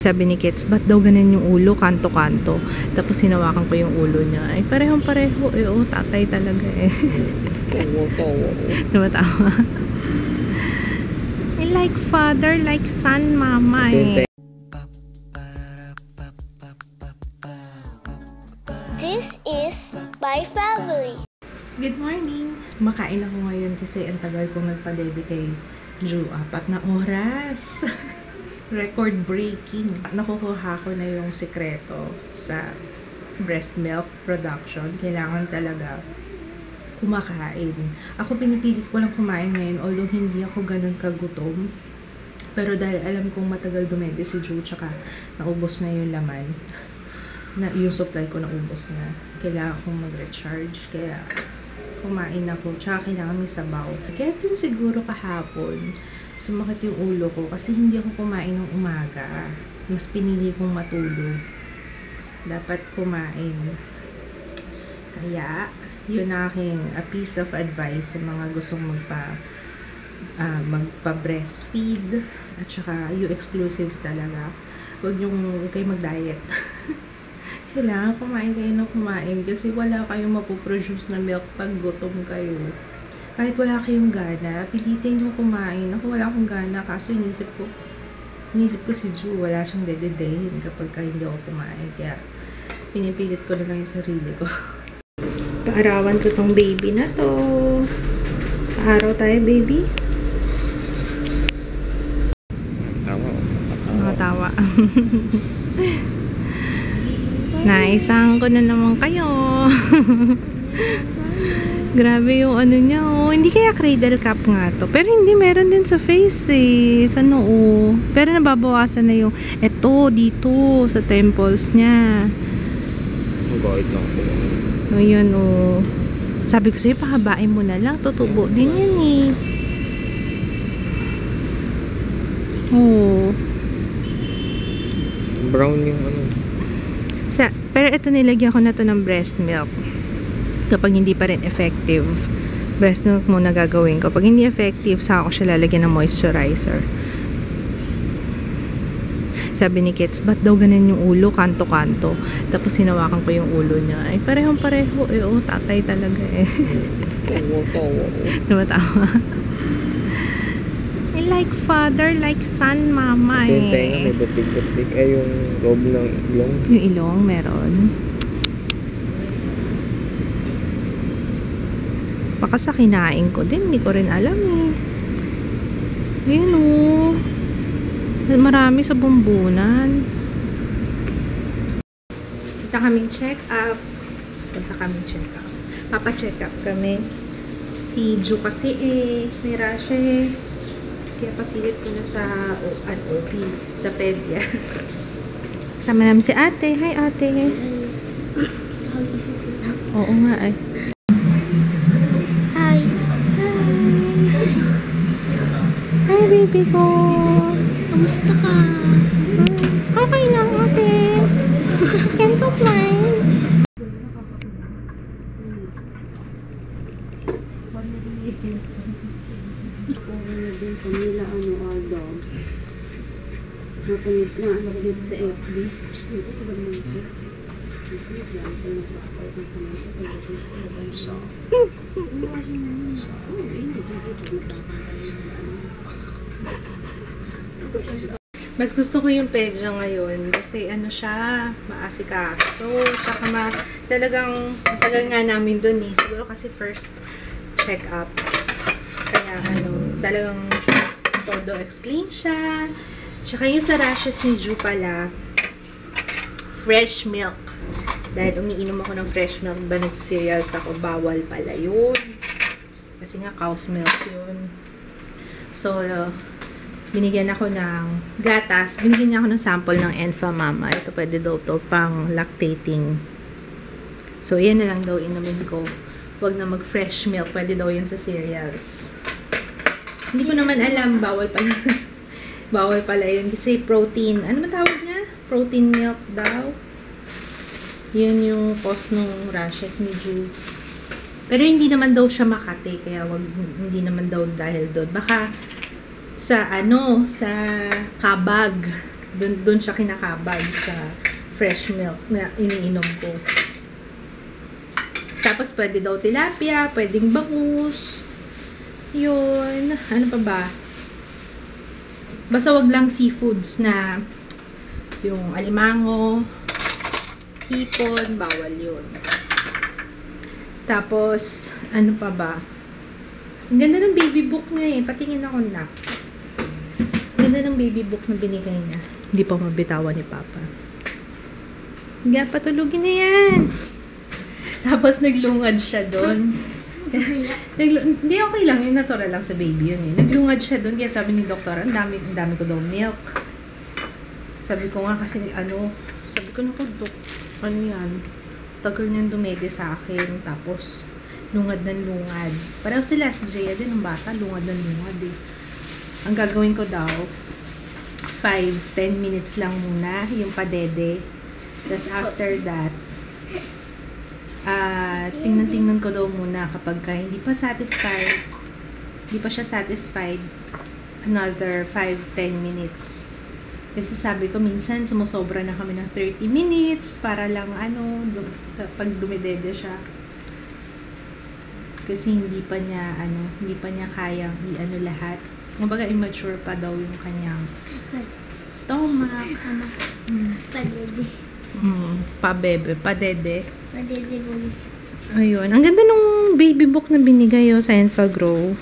Sabi ni Kits, ba't daw ganun yung ulo, kanto-kanto. Tapos hinawakan ko yung ulo niya. Ay, parehong-pareho. Eh, oh, tatay talaga eh. Tumatawa. I like father, like son, mama eh. This is my family. Good morning! Makain ako ngayon kasi ang tagal kong nagpa-baby kay Ju. 4 na oras. Record breaking. Nakukuha ko na yung sekreto sa breast milk production. Kailangan talaga kumakain. Ako pinipilit ko lang kumain ngayon although hindi ako ganun kagutom. Pero dahil alam kong matagal dumede si Ju tsaka naubos na yung laman. Yung supply ko naubos na. Kailangan kong mag-recharge. Kaya kumain ako. Tsaka kailangan may sabaw. Kaya din siguro kahapon sumakit yung ulo ko kasi hindi ako kumain ng umaga. Mas pinili kong matulog. Dapat kumain. Kaya, yun aking a piece of advice sa mga gustong magpa-breastfeed at saka yung exclusive talaga. Huwag kayo mag-diet. Kailangan kumain kayo ng kumain kasi wala kayong mapuproduce na milk pag gutom kayo. Kahit wala kayong gana, pilitin nyo kumain. Ako wala akong gana, kaso inisip ko si Ju, wala siyang dededehin kapag hindi ako kumain. Kaya, pinipilit ko na lang yung sarili ko. Paarawan ko tong baby na to. Paaraw tayo, baby. Tawa. Naisang ko na naman kayo. Grabe yung ano niya, oh. Hindi kaya cradle cap nga to. Pero hindi, meron din sa face eh. Sa noo. Pero nababawasan na yung eto, dito, sa temples niya. Magkakit lang ako. O yun, oh. Sabi ko sa'yo, pahabain mo na lang. Tutubo din yan eh. Oh. Brown yung ano. Pero ito nilagyan ko na to ng breast milk. Kapag hindi pa rin effective, breast milk muna gagawin ko. Pag hindi effective, saka ko siya lalagyan ng moisturizer. Sabi ni Kits, ba't daw ganun yung ulo, kanto-kanto. Tapos hinawakan ko yung ulo niya. Ay, parehong-pareho. Eh, oh, tatay talaga eh. Tumatawa. I like father, like son, mama eh. Yung tenga may batig-batig. Ay, yung loob ng ilong. Yung ilong, meron. Baka sa kinain ko din, hindi ko rin alam eh. Ayun oh. Marami sa bumbunan. Punta kaming check up. Papa-check up kami. Si Ju kasi eh, may rashes. Kaya pasilip ko na sa OP, sa pedya. Kasama namin si ate. Hi ate. Oo nga eh. Hi baby ko. Kamusta ka? Okay lang ate. Can't complain. Pamila Aldo. Napanood na ako dito sa FB. Mas gusto ko yung pedya ngayon kasi ano siya, maasikaso. Saka talagang matagal nga namin dun eh. Siguro kasi first check up. Kaya talagang todo explain siya. Tsaka yung sa rashes ni Ju pala, fresh milk. Dahil umiinom ako ng fresh milk ba ng cereals ako, bawal pala yun. Kasi nga cow's milk yun. So, binigyan ako ng gatas. Binigyan niya ako ng sample ng Enfamama. Ito pwede daw to pang lactating. So, yan na lang daw inumin ko. Huwag na mag-fresh milk. Pwede daw yan sa cereals. Hindi ko naman alam. Bawal pala. Bawal pala yun. Kasi protein. Ano matawag niya? Protein milk daw. Yun yung cause ng rashes ni Ju. Pero hindi naman daw siya Makati. Kaya hindi naman daw dahil doon. Baka sa kabag. Doon siya kinakabag sa fresh milk na iniinom ko. Tapos pwede daw tilapia, pwedeng bangus. Yun. Ano pa ba? Basta wag lang seafoods na yung alimango, hipon, bawal yun. Tapos, ano pa ba? Ang ganda ng baby book niya eh. Patingin ako na. Ang ganda ng baby book na binigay niya. Hindi pa mabitawan ni Papa. Hindi, patulugin na yan. Tapos, naglungad siya doon. Hindi, okay lang. Yung natural lang sa baby yun eh. Naglungad siya doon. Kaya sabi ni doktor, ang dami ko daw milk. Sabi ko nga kasi, sabi ko, naku, Dok, ano yan? Tagal niyang dumede sa akin. Tapos, lungad ng lungad. Pareho sila, si Jaya din, ng bata, lungad ng lungad eh. Ang gagawin ko daw, 5-10 minutes lang muna, yung padede. Tapos after that, tingnan ko daw muna kapag hindi pa satisfied, hindi pa siya satisfied, another 5-10 minutes. Kasi sabi ko, minsan sumusobra na kami ng 30 minutes para lang pag dumidede siya. Kasi hindi pa niya kayang lahat. Kumbaga immature pa daw yung kanyang stomach. Padede. Padede. Padede mo. Ayun. Ang ganda nung baby book na binigay sa Enfagrow.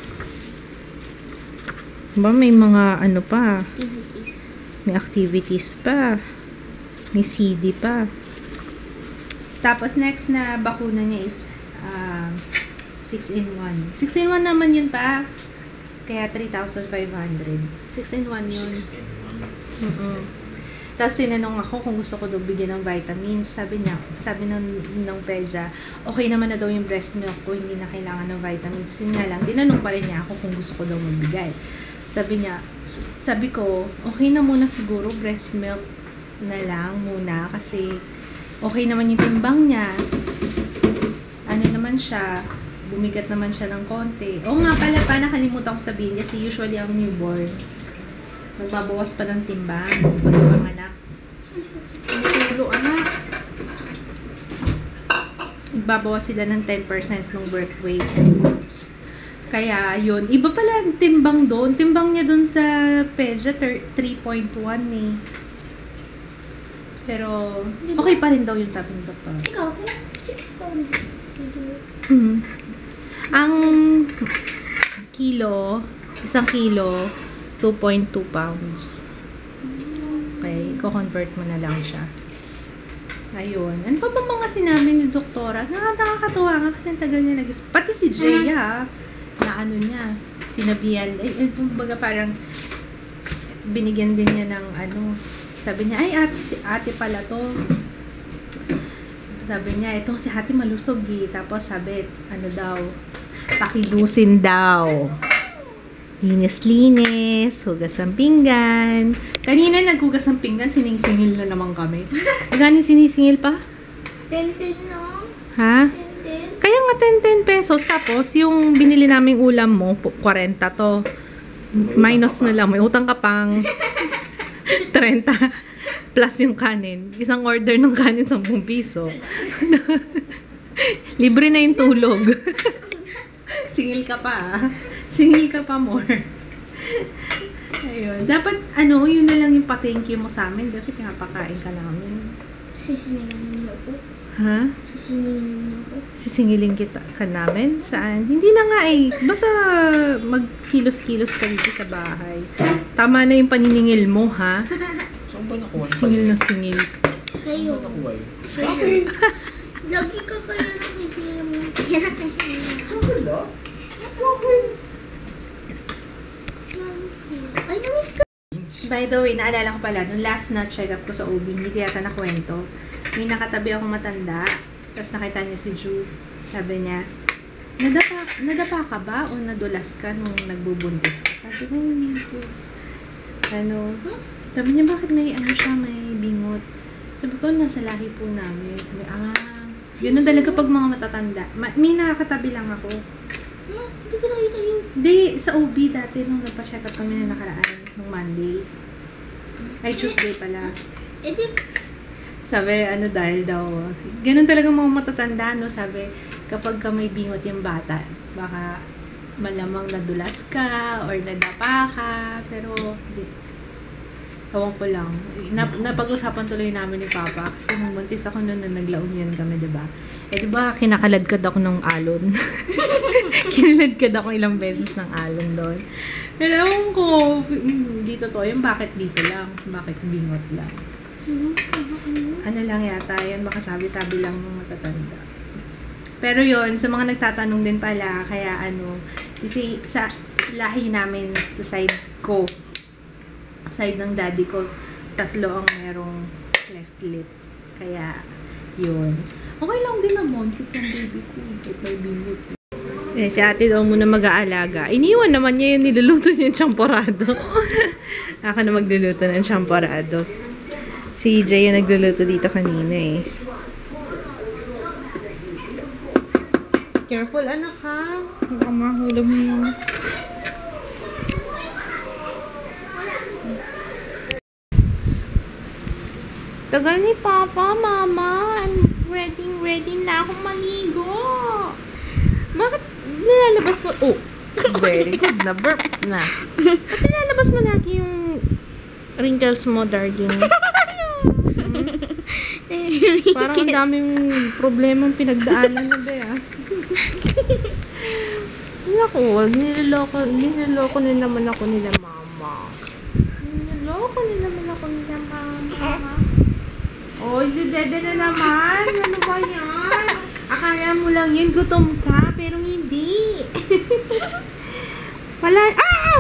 May mga pa. May activities pa. May CD pa. Tapos next na bakuna niya is 6-in-1. 6-in-1 naman yun pa. Kaya 3,500. 6-in-1 yun. Tapos tinanong ako kung gusto ko daw bigyan ng vitamins. Sabi ng Pedja, okay naman na daw yung breast milk ko, hindi na kailangan ng vitamins. Yun nga lang, tinanong pa rin niya ako kung gusto ko daw magbigay. Sabi ko, okay na muna siguro breast milk na lang muna kasi okay naman yung timbang niya. Ano naman siya, bumigat naman siya ng konti. Oo nga pala, nakalimutan ko sabihin kasi usually ang newborn, magbabawas pa ng timbang pag ang anak. Tulo, anak. Magbabawas sila ng 10% ng birth weight. Kaya, yun. Iba pala ang timbang doon. Timbang niya doon sa Pedja, 3.1 eh. Pero, okay pa rin daw yun sabi ng doktor. Ikaw, 6 pounds. Ang isang kilo, 2.2 pounds. Okay, ko-convert mo na lang siya. Ayun. Ano pa ba mga sinabi ni doktora? Nakakatuwa nga kasi ang tagal niya pati si Jaya, na niya, sinabihan, kumbaga parang binigyan din niya ng sabi niya, ay ate pala to. Sabi niya, ito si ate malusog eh. Tapos sabi, pakilusin daw. Linis-linis, hugas ng pinggan. Kanina naghugas ng pinggan, sinisingil na naman kami. Gano'n sinisingil pa? 10 na. Ha? 10. Kaya nga 10 pesos. Tapos, yung binili naming ulam mo, 40 to. Minus na lang. May utang ka pang 30 plus yung kanin. Isang order ng kanin 10 piso. Libre na yung tulog. Singil ka pa, Singil ka pa more. Ayun. Dapat, yun na lang yung pa-thank you mo sa amin kasi pinapakain ka namin. Sisingilin niyo ako. Ha? Sisingilin niyo ako. Sisingilin ka namin? Saan? Hindi na nga eh. Basta magkilos-kilos ka dito sa bahay. Tama na yung paniningil mo, ha? Saan ba nakuha? Singil na singil. Sa'yo. Sa'yo. Lagi ka kaya nakikiram ng pera. Wala. Ay, namiss ka. By the way, naalala ko pala, nung last na check up ko sa OB, hindi ko yata nakwento. May nakatabi akong matanda, tapos nakita niya si Ju. Sabi niya, nadapa ka ba o nadulas ka nung nagbubuntis ka? Sabi ko, hindi ko. Sabi niya, bakit may may bingot? Sabi ko, nasa lahi po namin. Sabi, yun na talaga pag mga matatanda. May nakakatabi lang ako. Hindi ko nakita yun. Hindi, sa OB dati nung nagpa-check up kami na nakaraan, nung Monday. Ay, Tuesday pala. Eh, di, Sabi, ano dahil daw, ganun talaga mga matatanda, no? Sabi, kapag ka may bingot yung bata, baka malamang nadulas ka or nadapa ka, pero di. Ewan ko lang. Napag-usapan tuloy namin ni Papa kasi nung buntis ako noon na nagla-union kami, diba? Eh, diba, kinakaladkad ako ng alon. Kinaladkad ako ilang beses ng alon doon. Pero ewan ko, dito to, yung bakit dito lang? Bakit bingot lang? Ano lang yata, yan baka sabi-sabi lang ng matatanda. Pero yon sa mga nagtatanong din pala, kaya ano, kasi sa lahi namin, sa side ko, side ng daddy ko, 3 ang merong left lip. Kaya, yun. Okay lang din naman, cute ng baby ko, cute may bingot. Eh, si ate daw muna mag-aalaga. Iniwan naman niya yung niluluto niya yung champorado. Ako na magluluto ng champorado. Si Jay yung nagluluto dito kanina eh. Careful, anak ha. Baka mahulog mo yung... Tagal ni Papa, Mama. I'm ready na akong maligo. Bakit nilalabas mo? Oh, very good na. Burp na. Bakit nilalabas mo lagi yung wrinkles mo, darling? Parang ang daming problemang pinagdaanan na ba ah. Naku, niloloko na naman ako nila mama. Niloloko na naman ako nila mama. Oh, dede na naman. Ano ba yan? Akala mo lang yun, gutom ka, pero hindi. Wala, ah!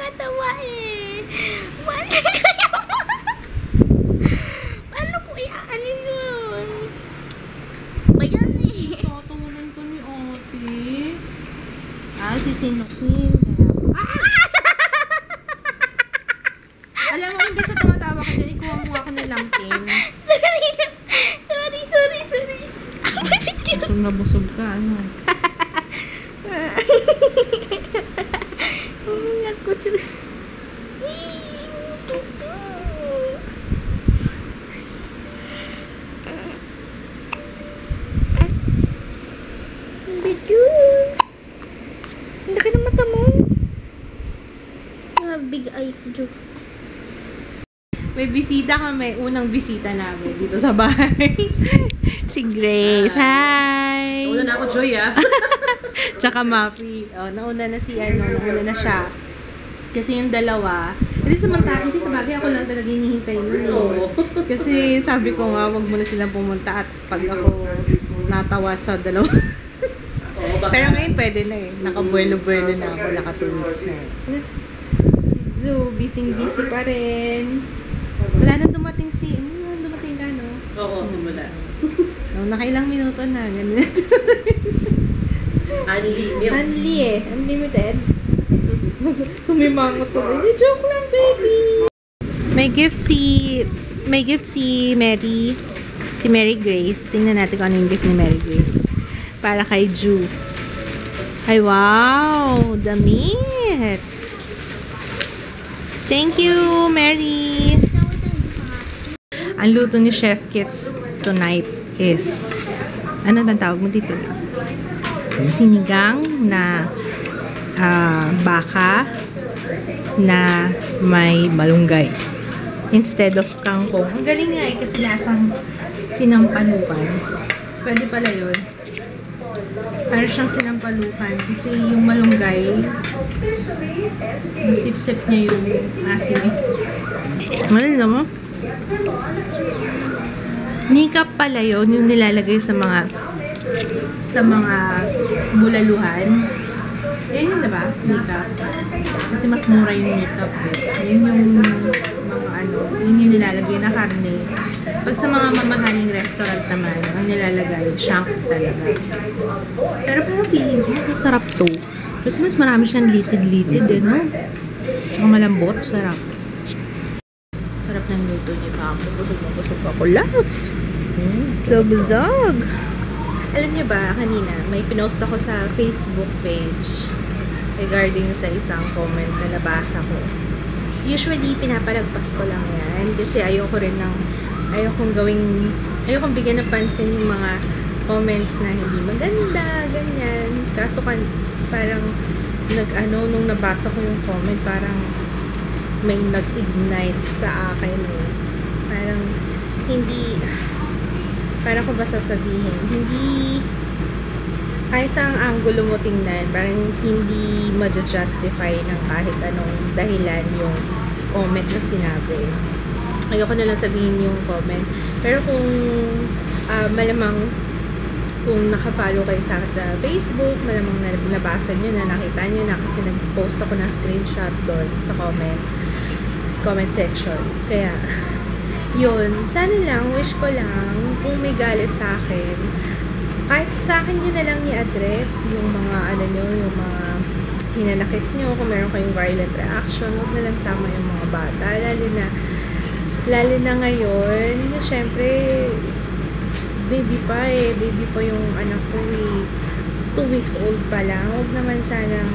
nakakatawa eh. Paano ko ano yun? Bayan eh. Tatawanan ko ni ate. Ah, sisinukin. Alam mo, imbes na tumatawa ka dyan, ikuha mo ako ng lampin. Sorry. Busog na busog ka, ano? Naku, sus. Video. Ang laki ng mata mo. Big eyes, Jo. May bisita kami. Unang bisita namin dito sa bahay. Si Grace. Hi! Nauna na ako, Joy, ah. Tsaka Mafi. Oh, nauna na siya. Kasi yung dalawa, hindi sa bagay ako lang talaga hinihintay nun. Kasi sabi ko nga, wag muna silang pumunta at pag ako natawa sa dalawa. Pero ngayon pwede na eh. Nakabuelo-buelo na ako. Naka 2 weeks na eh. Si Ju, busy pa rin. Wala na dumating dumating ka, no? Oo, simula. No, nakailang minuto na. Ganun. Unli eh. Unlimited. Sumimangot ko. Hindi, joke lang, baby. May gift si Mary. Si Mary Grace. Tingnan natin kung ano yung gift ni Mary Grace. Para kay Ju. Ay, wow! Damit! Thank you, Mary! Ang luto ni Chef Kits tonight is, ano ba tawag mo dito? Sinigang na baka na may malunggay instead of kangkong. Ang galing nga eh, kasi lasang sinampalukan. Pwede pala yun. Para siyang sinampalukan kasi yung malunggay, nasip-sip niya yung asin. Ano naman? Nikap pala yun, yung nilalagay sa mga bulaluhan. Yan yun, diba? Nikap. Kasi mas mura yung nikap. Yan yung yun yung nilalagay na karne. Pag sa mga mamahaling restaurant naman, ang nilalagay, shank talaga. Pero parang feeling ko, mas masarap to. Kasi mas marami siyang litid-litid eh, no? Tsaka malambot, sarap. Sarap ng luto ni Papa. Busog ako, love! So, busog! Alam niyo ba, kanina, may pinost ako sa Facebook page regarding sa isang comment na nabasa ko. Usually, pinapalagpas ko lang yan kasi ayokong bigyan ng pansin yung mga comments na hindi maganda, ganyan. Kaso parang nung nabasa ko yung comment, parang may nag-ignite sa akin eh. Parang ko ba sasabihin, hindi, kahit sa ang angulo mo tingnan, parang hindi ma-justify ng kahit anong dahilan yung comment na sinabi. Ayoko na lang sabihin yung comment. Pero kung malamang kung naka-follow kayo sa akin sa Facebook, malamang nabasa nyo na, nakita nyo na kasi nag-post ako ng screenshot doon sa comment section. Kaya, yun, sana lang, wish ko lang, kung may galit sa akin, kahit sa akin nyo na lang i-address yung mga, yung mga hinanakit nyo, kung meron kayong violent reaction, huwag na lang sama yung mga bata, lalo na ngayon, syempre, baby pa yung anak ko 2 weeks old pa lang, huwag naman sanang,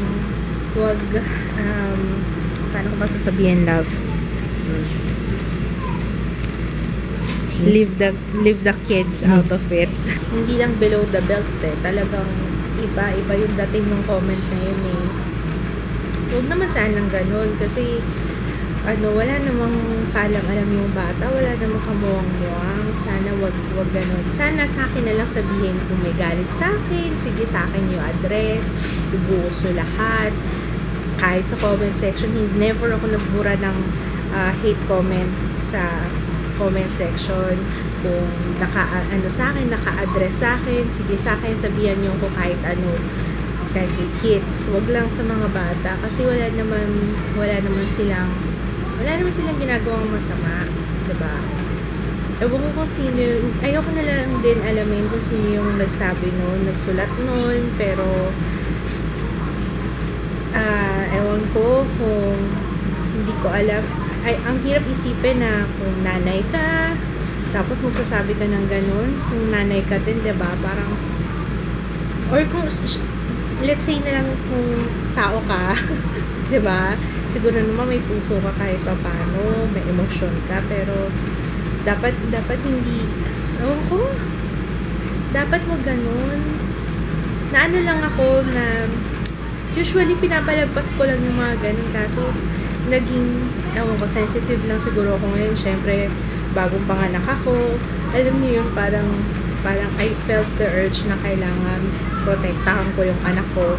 paano ko ba sasabihin, love? Leave the kids out of it. Hindi lang below the belt talagang iba yung dating ng comment na yun eh. Huwag naman sanang ganun kasi wala namang kalam-alam yung bata, wala namang kamuwang-muwang. Sana wag ganun. Sana sa akin na lang sabihin kung may galit sa akin, sige sa akin yung address, ibuhos nyo lahat. Kahit sa comment section, never ako nagbura ng hate comment sa comment section. Kung sa akin, naka-address sa akin, sige sa akin, sabihan nyo ko kahit kahit kids, wag lang sa mga bata kasi wala naman silang ginagawang masama, diba? Ewan ko kung sino, ayoko na lang din alamin kung sino yung nagsabi nun, nagsulat nun, pero ewan ko kung hindi ko alam. Ang hirap isipin na kung nanay ka, tapos magsasabi ka ng ganun, kung nanay ka din, diba? Parang, or kung, let's say na lang kung tao ka, diba? Siguro naman may puso ka kahit pa paano, may emosyon ka, pero dapat hindi, ewan ko, dapat wag ganun. Naano lang ako na, usually pinapalagpas ko lang yung mga ganun, kaso, naging, ewan ko, sensitive lang siguro ako ngayon. Siyempre, bagong panganak ako. Alam niyo yun, parang I felt the urge na kailangan protektahan ko yung anak ko.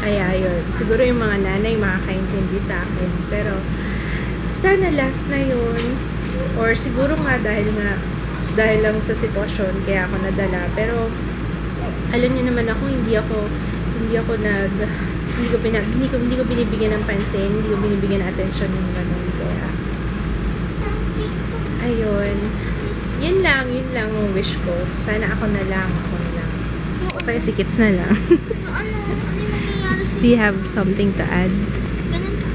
Kaya yun. Siguro yung mga nanay makakaintindi sa akin. Pero, sana last na yun. Or siguro nga dahil lang sa sitwasyon, kaya ako nadala. Pero, alam niyo naman ako, hindi ko binibigyan ng pansin, hindi ko binibigyan ng atensyon yung ganun. Kaya, ayun. Yun lang ang wish ko. Sana ako na lang. O kaya si Kits na lang. Ano mangyayari sa Do you have something to add?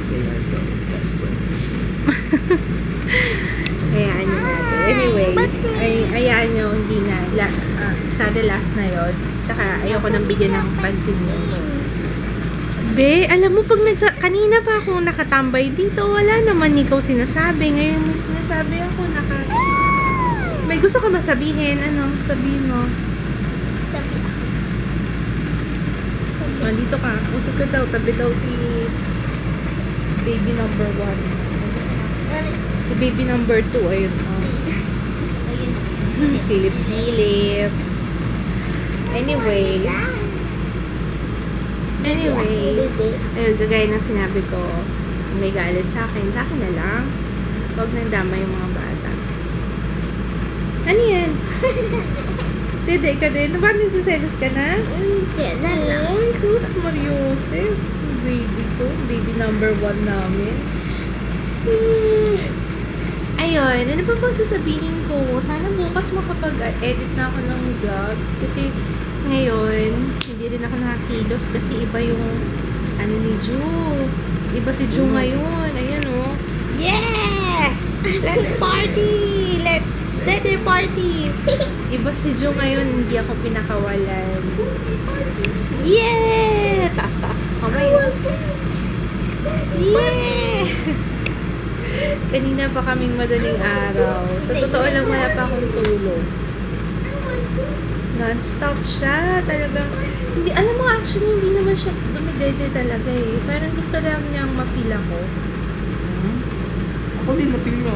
They are so desperate. Hayaan nyo natin. Anyway, hayaan nyo, hindi na. Sada last na yun. Tsaka, ayoko nang bigyan ng pansin nyo. Be, alam mo, kanina pa ako nakatambay dito, wala naman ikaw sinasabi. Ngayon may sinasabi ako, may gusto ka masabihin, sabihin mo. tabi ako. Dito ka, usap ka daw, tabi daw si baby number 1. Si baby number 2, ayun. Ayun. Silip-silip. Anyway, ayun, gagaya ng sinabi ko, kung may galit sa akin na lang. Huwag nang dama yung mga bata. Ano yan? Dede ka din? Bakit nagsiselos ka na? Hindi na lang. Ay, sus, Mariosep. Baby ko. Baby number 1 namin. Ayun, ano pa bang sasabihin ko? Sana bukas makapag-edit na ako ng vlogs. Kasi ngayon, hindi rin ako nakakilos kasi iba yung ni Ju. Iba si Ju ngayon. Ayan, oh. Yeah! Let's party! Birthday party! Iba si Jo ngayon, hindi ako pinakawalan. Yeah! Taas-taas po kamay. Yeah! Kanina pa kaming madaling araw. Sa totoo lang, wala pa akong tulog. Non-stop siya. Talagang, hindi, alam mo, actually, hindi naman siya dumidede talaga eh. Parang gusto lang niyang ma-feel ako. Ako din napil mo.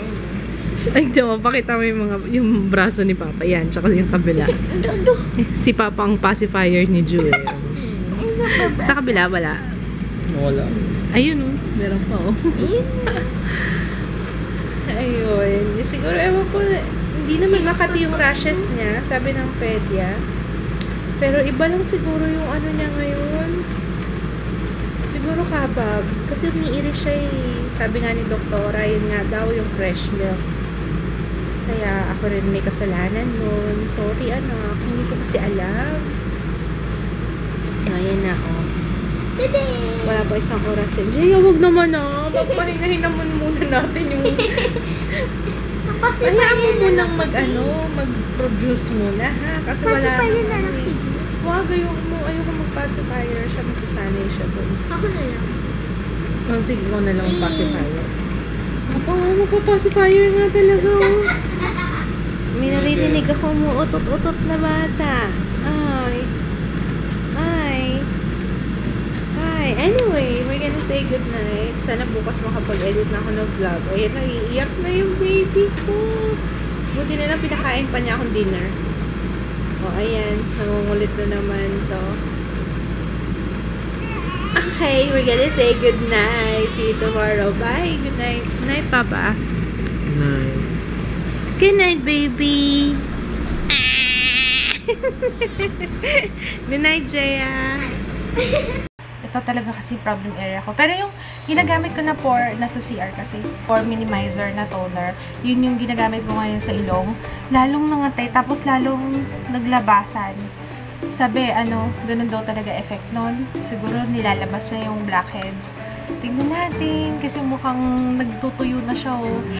Ay, diba, pakita mo yung braso ni Papa. Yan, tsaka yung kabila. Si Papa ang pacifier ni Ju eh. Sa kabila, wala. Wala. Ayun oh, meron pa oh. Ayun. Siguro, ewan ko, hindi naman makati yung rashes niya, sabi ng pedya. Pero iba lang siguro yung ano niya ngayon. Siguro kabag. Kasi umiiris siya eh. Sabi nga ni doktora, yun nga daw yung fresh milk. Kaya ako rin may kasalanan nun. Sorry anak, hindi ko kasi alam. Ayan na oh. Wala pa isang oras eh. Jaya, wag naman ah. Magpahingahin naman muna natin yung... Hayaan mo munang mag-produce muna ha. Kasi wala Pacifier na lang eh. sige. Wag, ayoko mag-pacifier siya. Masasanay siya dun. Ako na lang. Oh, sige, ikaw na lang pacifier. Papa, magpa-pacifier nga talaga oh. May naririnig ako mo utot-utot na bata. Ay. Anyway, we're gonna say goodnight. Sana bukas makapag-edit na ako ng vlog. Ayan, naiiyak na yung baby ko. Buti na lang pinakain pa niya akong dinner. O, ayan. Nangungulit na naman to. Okay, we're gonna say goodnight. See you tomorrow. Bye. Good night. Good night, Papa. Night. Good night, baby. Good night, Jaya. Ito talaga kasi problem area ko. Pero yung ginagamit ko na nasa CR kasi, pore minimizer na toner, yun yung ginagamit ko ngayon sa ilong. Lalong nangatay, tapos lalong naglabasan. Sabi, ganun daw talaga effect nun. Siguro nilalabas na yung blackheads. Tignan natin, kasi mukhang nagtutuyo na siya, oh.